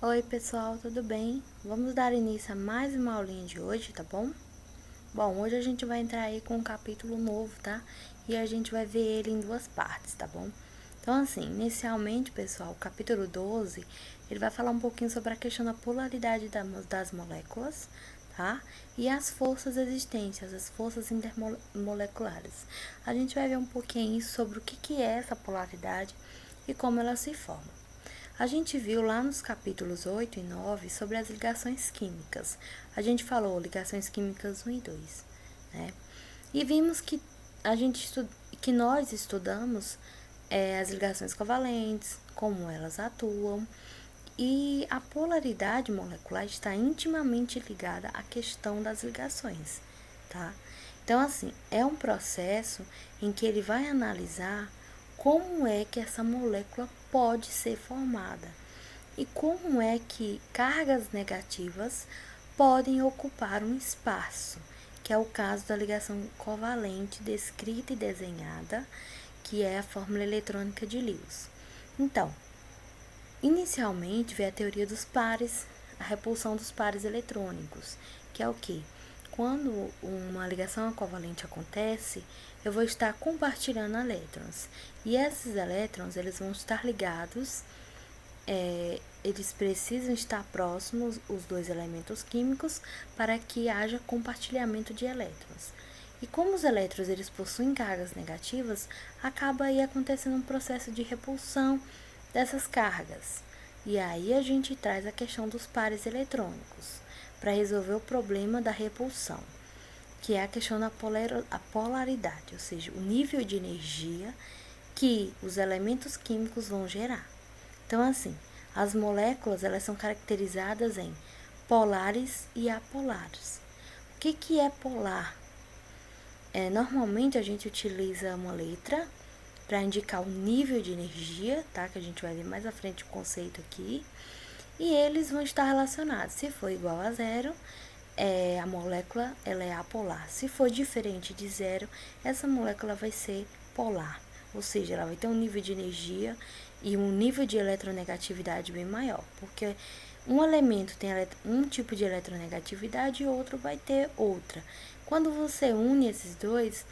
Oi pessoal, tudo bem? Vamos dar início a mais uma aulinha de hoje, tá bom? Bom, hoje a gente vai entrar aí com um capítulo novo, tá? E a gente vai ver ele em duas partes, tá bom? Então, assim, inicialmente, pessoal, o capítulo 12, ele vai falar um pouquinho sobre a questão da polaridade das moléculas, tá? E as forças existentes, as forças intermoleculares. A gente vai ver um pouquinho sobre o que é essa polaridade e como ela se forma. A gente viu lá nos capítulos 8 e 9 sobre as ligações químicas. A gente falou ligações químicas 1 e 2, né? E vimos que nós estudamos as ligações covalentes, como elas atuam, e a polaridade molecular está intimamente ligada à questão das ligações, tá? Então, assim, é um processo em que ele vai analisar como é que essa molécula pode ser formada e como é que cargas negativas podem ocupar um espaço, que é o caso da ligação covalente descrita e desenhada, que é a fórmula eletrônica de Lewis. Então, inicialmente veio a teoria dos pares, a repulsão dos pares eletrônicos, que é o que? Quando uma ligação covalente acontece, eu vou estar compartilhando elétrons. E esses elétrons, eles vão estar ligados, eles precisam estar próximos, os dois elementos químicos, para que haja compartilhamento de elétrons. E como os elétrons eles possuem cargas negativas, acaba aí acontecendo um processo de repulsão dessas cargas. E aí a gente traz a questão dos pares eletrônicos para resolver o problema da repulsão, que é a questão da polaridade, ou seja, o nível de energia que os elementos químicos vão gerar. Então, assim, as moléculas elas são caracterizadas em polares e apolares. O que é polar? Normalmente a gente utiliza uma letra para indicar o nível de energia, tá? Que a gente vai ver mais à frente o conceito aqui. E eles vão estar relacionados. Se for igual a zero, a molécula ela é apolar. Se for diferente de zero, essa molécula vai ser polar. Ou seja, ela vai ter um nível de energia e um nível de eletronegatividade bem maior. Porque um elemento tem um tipo de eletronegatividade e outro vai ter outra. Quando você une esses dois,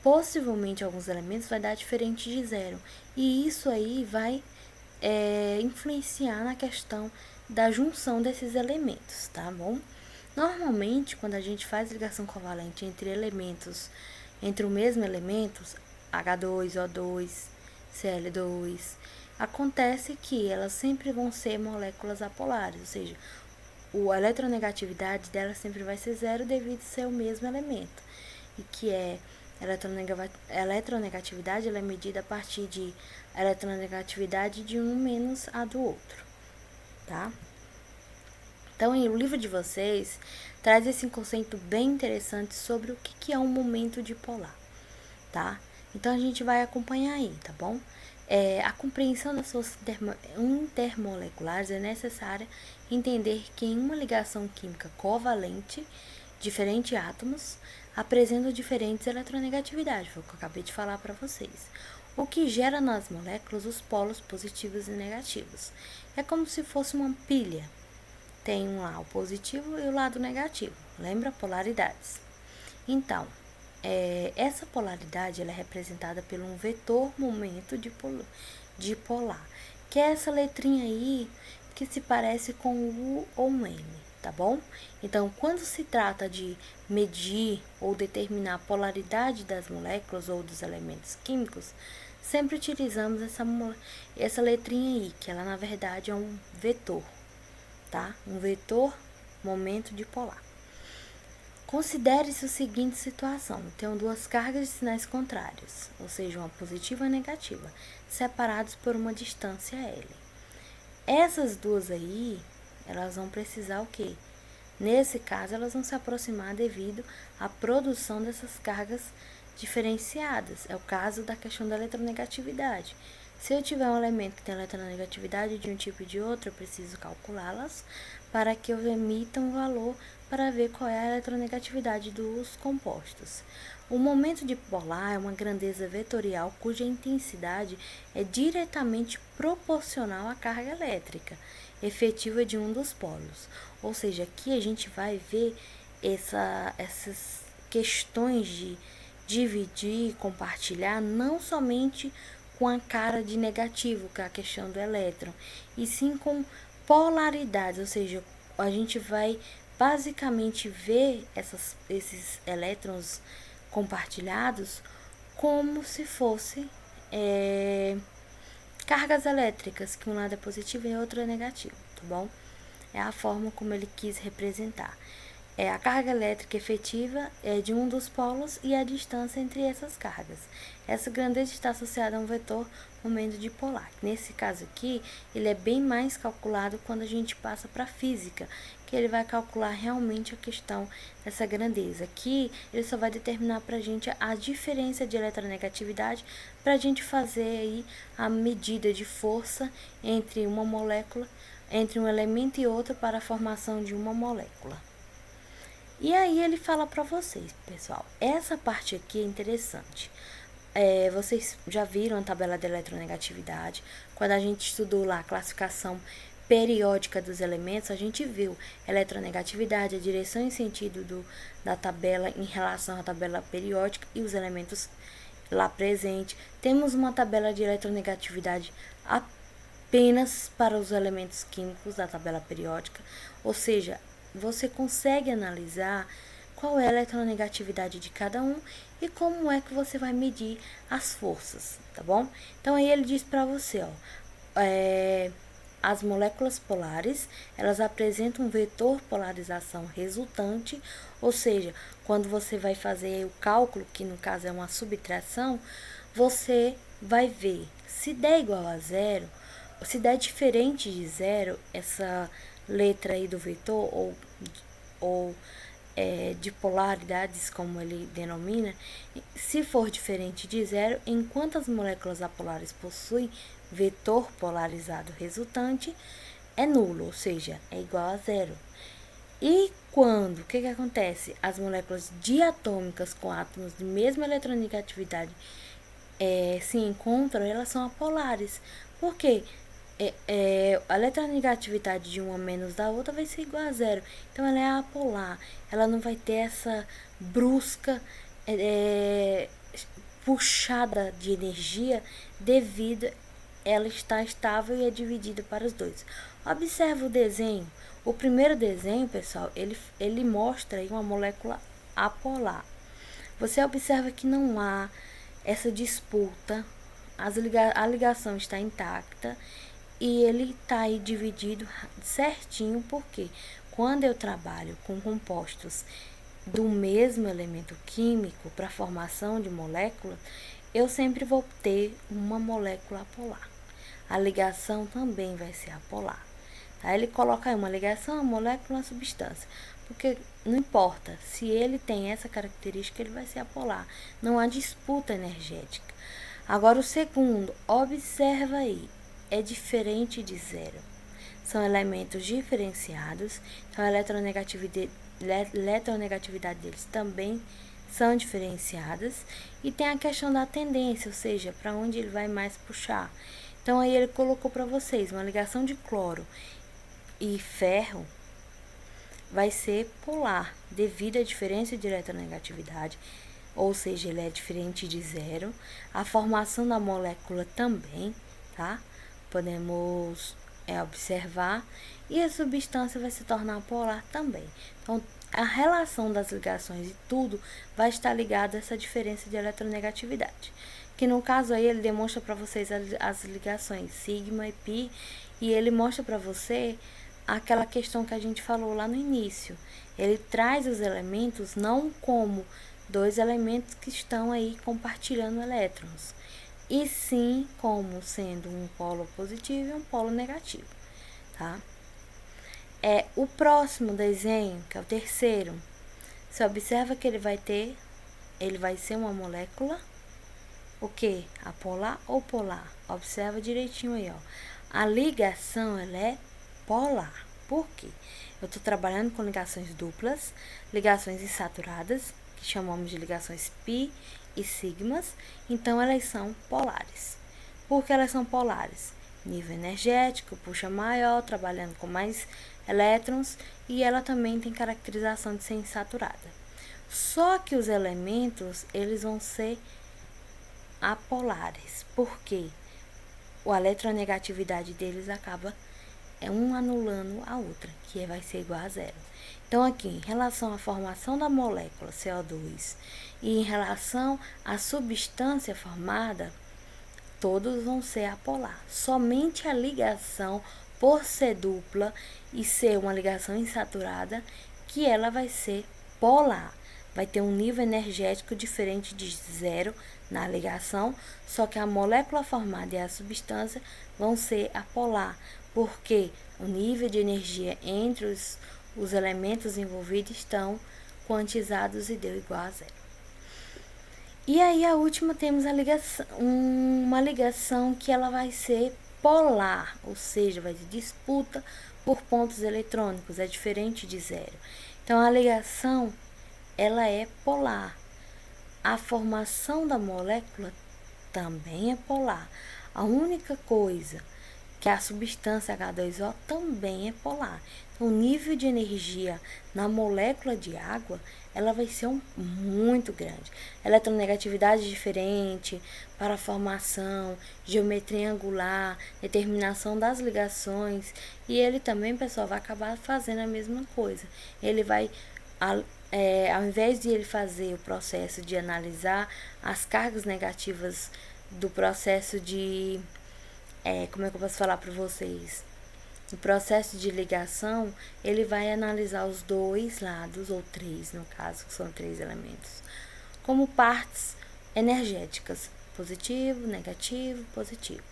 possivelmente alguns elementos vai dar diferente de zero. E isso aí vai influenciar na questão da junção desses elementos, tá bom? Normalmente, quando a gente faz ligação covalente entre elementos, entre o mesmo elemento, H2, O2, Cl2, acontece que elas sempre vão ser moléculas apolares, ou seja, a eletronegatividade dela sempre vai ser zero devido a ser o mesmo elemento, e que é eletronegatividade ela é medida a partir de eletronegatividade de um menos a do outro, tá? Então, o livro de vocês traz esse conceito bem interessante sobre o que é um momento dipolar, tá? Então, a gente vai acompanhar aí, tá bom? A compreensão das forças intermoleculares é necessária entender que em uma ligação química covalente, diferentes átomos apresentam diferentes eletronegatividades, foi o que eu acabei de falar para vocês, o que gera nas moléculas os polos positivos e negativos. É como se fosse uma pilha, tem um lá o positivo e o lado negativo, lembra? Polaridades. Então, essa polaridade ela é representada por um vetor momento dipolar, que é essa letrinha aí que se parece com o U ou um M, tá bom? Então, quando se trata de medir ou determinar a polaridade das moléculas ou dos elementos químicos, sempre utilizamos essa letrinha aí, que ela na verdade é um vetor, tá? Um vetor momento dipolar. Considere-se a seguinte situação: tenho duas cargas de sinais contrários, ou seja, uma positiva e uma negativa, separados por uma distância L. Essas duas aí, elas vão precisar o quê? Nesse caso, elas vão se aproximar devido à produção dessas cargas diferenciadas. É o caso da questão da eletronegatividade. Se eu tiver um elemento que tem eletronegatividade de um tipo e de outro, eu preciso calculá-las para que eu emita um valor para ver qual é a eletronegatividade dos compostos. O momento dipolar é uma grandeza vetorial cuja intensidade é diretamente proporcional à carga elétrica. efetiva de um dos polos. Ou seja, aqui a gente vai ver essas questões de dividir e compartilhar, não somente com a cara de negativo, que é a questão do elétron, e sim com polaridades, ou seja, a gente vai basicamente ver esses elétrons compartilhados como se fosse cargas elétricas, que um lado é positivo e o outro é negativo, tá bom? É a forma como ele quis representar. A carga elétrica efetiva é de um dos polos e a distância entre essas cargas. Essa grandeza está associada a um vetor momento dipolar. Nesse caso aqui, ele é bem mais calculado quando a gente passa para a física, que ele vai calcular realmente a questão dessa grandeza. Aqui, ele só vai determinar para a gente a diferença de eletronegatividade para a gente fazer aí a medida de força entre uma molécula, entre um elemento e outro para a formação de uma molécula. E aí ele fala para vocês, pessoal, essa parte aqui é interessante. Vocês já viram a tabela de eletronegatividade. Quando a gente estudou lá a classificação periódica dos elementos, a gente viu eletronegatividade, a direção e sentido da tabela em relação à tabela periódica e os elementos lá presentes. Temos uma tabela de eletronegatividade apenas para os elementos químicos da tabela periódica, ou seja, você consegue analisar qual é a eletronegatividade de cada um e como é que você vai medir as forças, tá bom? Então, aí ele diz para você, ó, as moléculas polares, elas apresentam um vetor polarização resultante, ou seja, quando você vai fazer o cálculo, que no caso é uma subtração, você vai ver se der igual a zero, se der diferente de zero, essa letra aí do vetor, ou de polaridades, como ele denomina, se for diferente de zero, em quantas moléculas apolares possuem vetor polarizado resultante, é nulo, ou seja, é igual a zero. E quando, o que acontece? As moléculas diatômicas com átomos de mesma eletronegatividade se encontram, elas são apolares. Por quê? A eletronegatividade de uma menos da outra vai ser igual a zero. Então, ela é apolar. Ela não vai ter essa brusca puxada de energia devido ela está estável e é dividida para os dois. Observe o desenho. O primeiro desenho, pessoal, ele mostra aí uma molécula apolar. Você observa que não há essa disputa, a ligação está intacta e ele está aí dividido certinho, porque quando eu trabalho com compostos do mesmo elemento químico para a formação de molécula, eu sempre vou ter uma molécula apolar. A ligação também vai ser apolar. Tá? Ele coloca aí uma ligação, uma molécula, uma substância. Porque não importa, se ele tem essa característica, ele vai ser apolar. Não há disputa energética. Agora o segundo, observa aí, é diferente de zero. São elementos diferenciados, então a eletronegatividade deles também são diferenciadas. E tem a questão da tendência, ou seja, para onde ele vai mais puxar. Então aí ele colocou para vocês uma ligação de cloro e ferro vai ser polar, devido à diferença de eletronegatividade, ou seja, ele é diferente de zero. A formação da molécula também, tá? Podemos observar. E a substância vai se tornar polar também. Então, a relação das ligações e tudo vai estar ligado a essa diferença de eletronegatividade. Que no caso aí ele demonstra para vocês as ligações sigma e pi, e ele mostra para você aquela questão que a gente falou lá no início. Ele traz os elementos não como dois elementos que estão aí compartilhando elétrons, e sim como sendo um polo positivo e um polo negativo, tá? O próximo desenho, que é o terceiro, você observa que ele vai ser uma molécula, o que? Apolar ou polar? Observa direitinho aí, ó. A ligação, ela é polar. Por quê? Eu estou trabalhando com ligações duplas, ligações insaturadas, que chamamos de ligações pi e sigmas, então elas são polares. Por que elas são polares? nível energético, puxa maior, trabalhando com mais elétrons, e ela também tem caracterização de ser insaturada. Só que os elementos, eles vão ser apolares, porque a eletronegatividade deles acaba um anulando a outra, que vai ser igual a zero. Então, aqui, em relação à formação da molécula CO2 e em relação à substância formada, todos vão ser apolar. Somente a ligação, por ser dupla e ser uma ligação insaturada, que ela vai ser polar. Vai ter um nível energético diferente de zero na ligação, só que a molécula formada e a substância vão ser apolar, porque o nível de energia entre os elementos envolvidos estão quantizados e deu igual a zero. E aí a última temos a ligação, uma ligação que ela vai ser polar, ou seja, vai ter disputa por pontos eletrônicos, é diferente de zero. Então a ligação ela é polar. A formação da molécula também é polar. A única coisa que a substância H2O também é polar. Então, o nível de energia na molécula de água, ela vai ser muito grande. Eletronegatividade diferente para a formação, geometria angular, determinação das ligações. E ele também, pessoal, vai acabar fazendo a mesma coisa. Ele vai, ao invés de ele fazer o processo de analisar as cargas negativas do processo de... como é que eu posso falar para vocês? No processo de ligação, ele vai analisar os dois lados, ou três no caso, que são 3 elementos, como partes energéticas, positivo, negativo, positivo,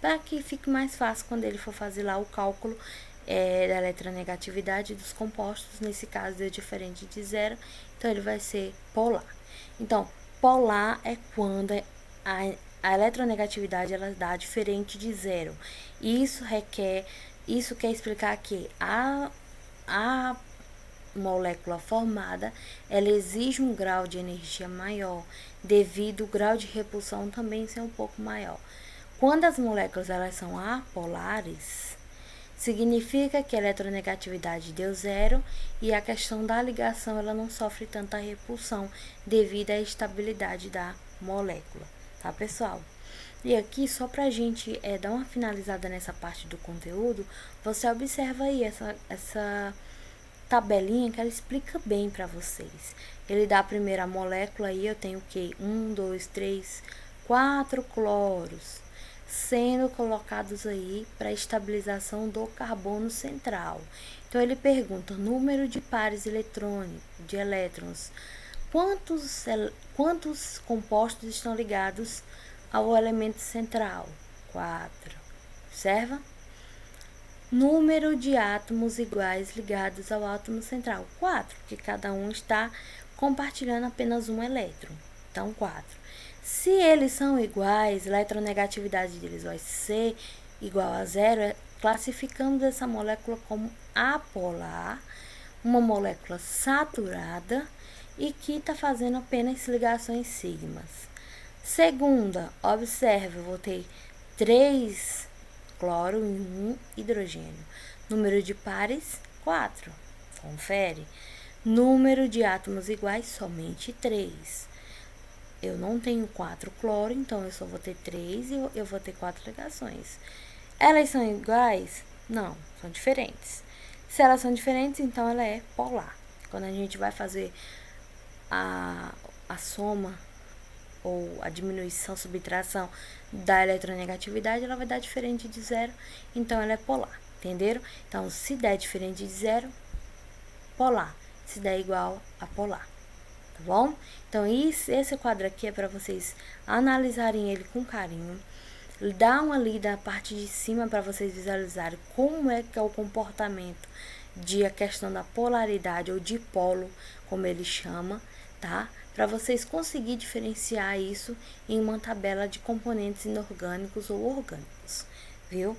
para que fique mais fácil quando ele for fazer lá o cálculo da eletronegatividade dos compostos. Nesse caso é diferente de zero, então ele vai ser polar. Então, polar é quando a eletronegatividade ela dá diferente de zero. Isso quer explicar que a molécula formada ela exige um grau de energia maior, devido ao grau de repulsão também ser um pouco maior. Quando as moléculas elas são apolares, significa que a eletronegatividade deu zero e a questão da ligação ela não sofre tanta repulsão devido à estabilidade da molécula, tá, pessoal? E aqui, só pra gente dar uma finalizada nessa parte do conteúdo, você observa aí essa tabelinha que ela explica bem pra vocês. Ele dá a primeira molécula aí, eu tenho o quê? 1, 2, 3, 4 cloros sendo colocados aí para estabilização do carbono central. Então, ele pergunta número de pares eletrônicos, de elétrons. Quantos compostos estão ligados ao elemento central? 4. Observa? Número de átomos iguais ligados ao átomo central? 4, porque cada um está compartilhando apenas um elétron. Então, 4. Se eles são iguais, a eletronegatividade deles vai ser igual a zero, classificamos essa molécula como apolar, uma molécula saturada e que está fazendo apenas ligações sigmas. Segunda, observe, eu vou ter 3 cloro e 1 hidrogênio. Número de pares, 4. Confere. Número de átomos iguais, somente 3. Eu não tenho 4 cloro, então eu só vou ter 3 e eu vou ter 4 ligações. Elas são iguais? Não, são diferentes. Se elas são diferentes, então ela é polar. Quando a gente vai fazer a soma ou a diminuição, subtração da eletronegatividade, ela vai dar diferente de zero, então ela é polar, entenderam? Então, se der diferente de zero, polar. Se der igual a polar, tá bom? Então, esse quadro aqui é para vocês analisarem ele com carinho. Dá uma lida na parte de cima para vocês visualizarem como é que é o comportamento de a questão da polaridade ou dipolo, como ele chama, tá? Para vocês conseguirem diferenciar isso em uma tabela de componentes inorgânicos ou orgânicos, viu?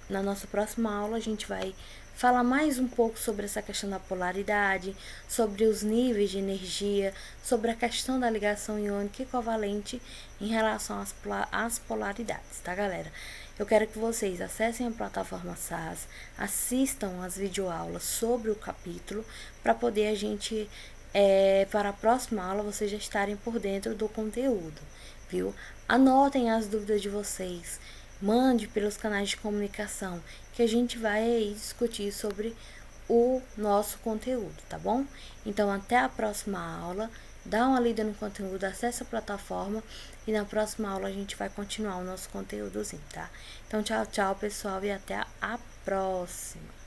Na nossa próxima aula a gente vai falar mais um pouco sobre essa questão da polaridade, sobre os níveis de energia, sobre a questão da ligação iônica e covalente em relação às polaridades, tá, galera? Eu quero que vocês acessem a plataforma SAS, assistam as videoaulas sobre o capítulo, para poder a gente, para a próxima aula, vocês já estarem por dentro do conteúdo, viu? Anotem as dúvidas de vocês, mande pelos canais de comunicação, que a gente vai aí discutir sobre o nosso conteúdo, tá bom? Então, até a próxima aula. Dá uma lida no conteúdo, acesse a plataforma e na próxima aula a gente vai continuar o nosso conteúdozinho, tá? Então, tchau, tchau, pessoal, e até a próxima!